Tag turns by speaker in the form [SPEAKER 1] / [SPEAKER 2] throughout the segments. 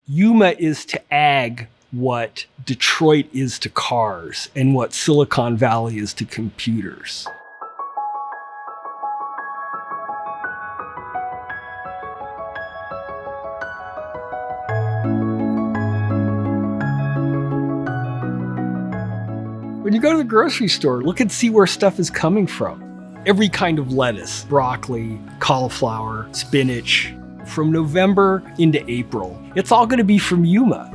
[SPEAKER 1] Yuma is to ag what Detroit is to cars and what Silicon Valley is to computers. When you go to the grocery store, look and see where stuff is coming from. Every kind of lettuce, broccoli, cauliflower, spinach, from November into April. It's all going to be from Yuma.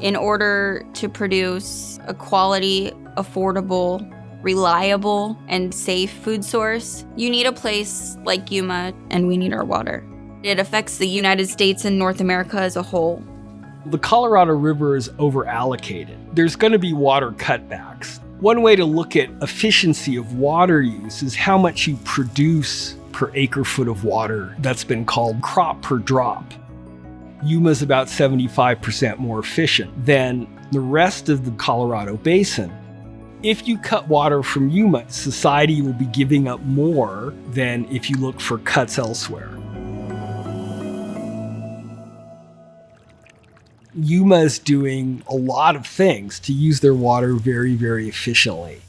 [SPEAKER 2] In order to produce a quality, affordable, reliable, and safe food source, you need a place like Yuma, and we need our water. It affects the United States and North America as a whole.
[SPEAKER 1] The Colorado River is over-allocated. There's going to be water cutbacks. One way to look at efficiency of water use is how much you produce per acre foot of water. That's been called crop per drop. Yuma's about 75% more efficient than the rest of the Colorado Basin. If you cut water from Yuma, society will be giving up more than if you look for cuts elsewhere. Yuma is doing a lot of things to use their water very, very efficiently.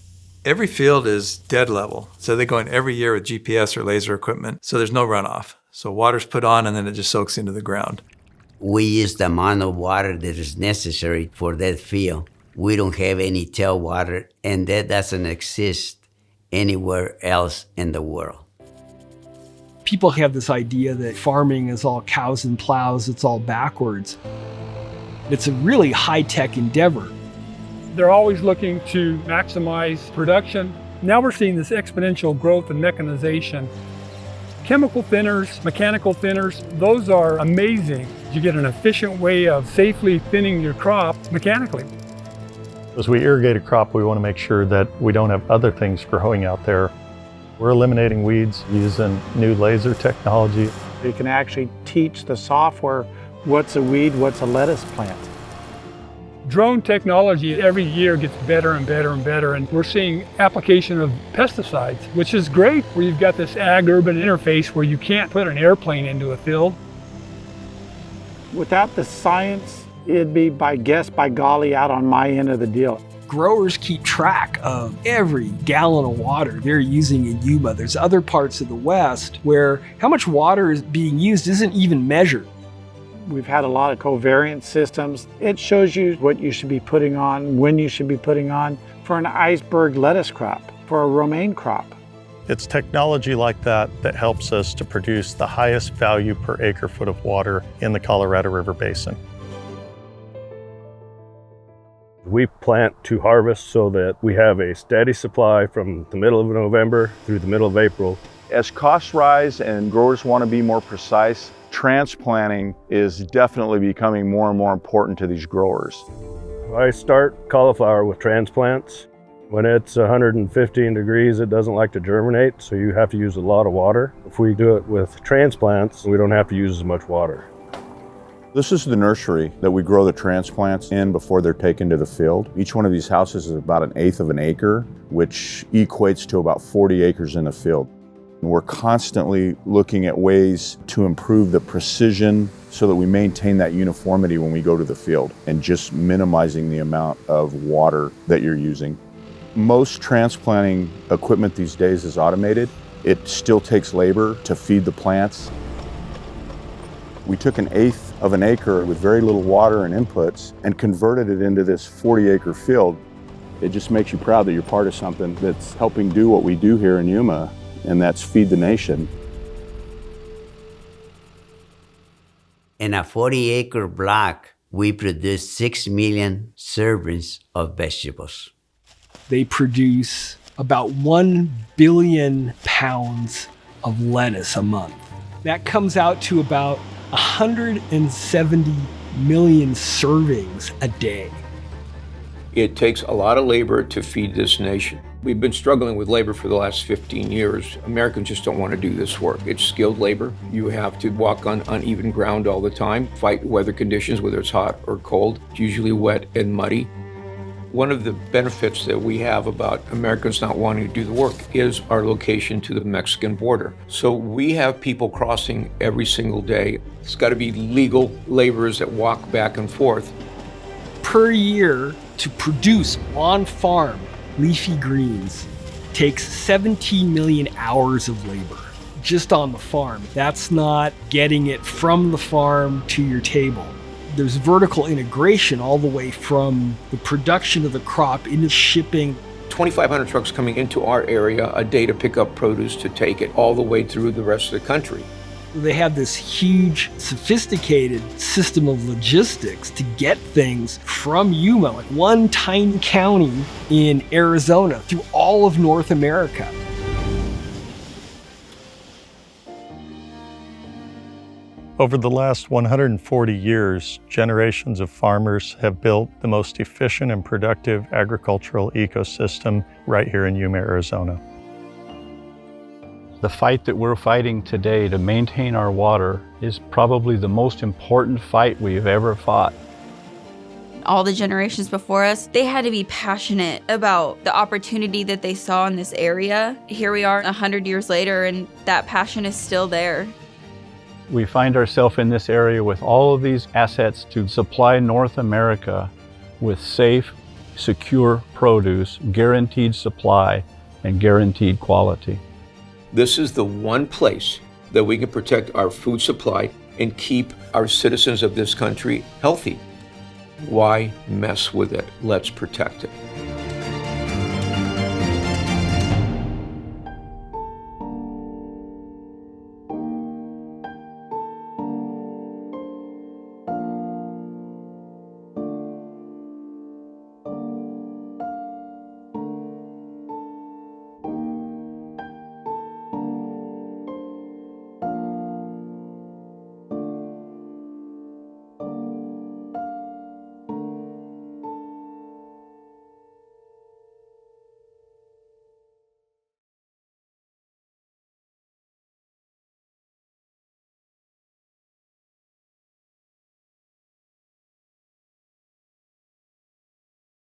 [SPEAKER 3] Every field is dead level. So they go in every year with GPS or laser equipment. So there's no runoff. So water's put on and then it just soaks into the ground.
[SPEAKER 4] We use the amount of water that is necessary for that field. We don't have any tailwater, and that doesn't exist anywhere else in the world.
[SPEAKER 1] People have this idea that farming is all cows and plows, it's all backwards. It's a really high-tech endeavor.
[SPEAKER 5] They're always looking to maximize production. Now we're seeing this exponential growth in mechanization. Chemical thinners, mechanical thinners, those are amazing. You get an efficient way of safely thinning your crop mechanically.
[SPEAKER 6] As we irrigate a crop, we want to make sure that we don't have other things growing out there. We're eliminating weeds using new laser technology.
[SPEAKER 7] You can actually teach the software what's a weed, what's a lettuce plant.
[SPEAKER 5] Drone technology every year gets better and better and better, and we're seeing application of pesticides, which is great, where you've got this ag-urban interface where you can't put an airplane into a field.
[SPEAKER 7] Without the science, it'd be by guess, by golly, out on my end of the deal.
[SPEAKER 1] Growers keep track of every gallon of water they're using in Yuma. There's other parts of the West where how much water is being used isn't even measured.
[SPEAKER 7] We've had a lot of covariance systems. It shows you what you should be putting on, when you should be putting on for an iceberg lettuce crop, for a romaine crop.
[SPEAKER 6] It's technology like that that helps us to produce the highest value per acre foot of water in the Colorado River Basin.
[SPEAKER 8] We plant to harvest so that we have a steady supply from the middle of November through the middle of April.
[SPEAKER 9] As costs rise and growers want to be more precise, transplanting is definitely becoming more and more important to these growers.
[SPEAKER 8] I start cauliflower with transplants. When it's 115 degrees, it doesn't like to germinate, so you have to use a lot of water. If we do it with transplants, we don't have to use as much water.
[SPEAKER 9] This is the nursery that we grow the transplants in before they're taken to the field. Each one of these houses is about 1/8 of an acre, which equates to about 40 acres in the field. We're constantly looking at ways to improve the precision so that we maintain that uniformity when we go to the field and just minimizing the amount of water that you're using. Most transplanting equipment these days is automated. It still takes labor to feed the plants. We took 1/8 of an acre with very little water and inputs and converted it into this 40-acre field. It just makes you proud that you're part of something that's helping do what we do here in Yuma, and that's feed the nation.
[SPEAKER 4] In a 40-acre block, we produce 6 million servings of vegetables.
[SPEAKER 1] They produce about 1 billion pounds of lettuce a month. That comes out to about 170 million servings a day.
[SPEAKER 10] It takes a lot of labor to feed this nation. We've been struggling with labor for the last 15 years. Americans just don't want to do this work. It's skilled labor. You have to walk on uneven ground all the time, fight weather conditions, whether it's hot or cold. It's usually wet and muddy. One of the benefits that we have about Americans not wanting to do the work is our location to the Mexican border. So we have people crossing every single day. It's got to be legal laborers that walk back and forth.
[SPEAKER 1] Per year, to produce on-farm leafy greens takes 17 million hours of labor just on the farm. That's not getting it from the farm to your table. There's vertical integration all the way from the production of the crop into shipping.
[SPEAKER 10] 2,500 trucks coming into our area a day to pick up produce to take it all the way through the rest of the country.
[SPEAKER 1] They have this huge, sophisticated system of logistics to get things from Yuma, like one tiny county in Arizona, through all of North America.
[SPEAKER 6] Over the last 140 years, generations of farmers have built the most efficient and productive agricultural ecosystem right here in Yuma, Arizona.
[SPEAKER 11] The fight that we're fighting today to maintain our water is probably the most important fight we've ever fought.
[SPEAKER 2] All the generations before us, they had to be passionate about the opportunity that they saw in this area. Here we are 100 years later, and that passion is still there.
[SPEAKER 11] We find ourselves in this area with all of these assets to supply North America with safe, secure produce, guaranteed supply, and guaranteed quality.
[SPEAKER 10] This is the one place that we can protect our food supply and keep our citizens of this country healthy. Why mess with it? Let's protect it.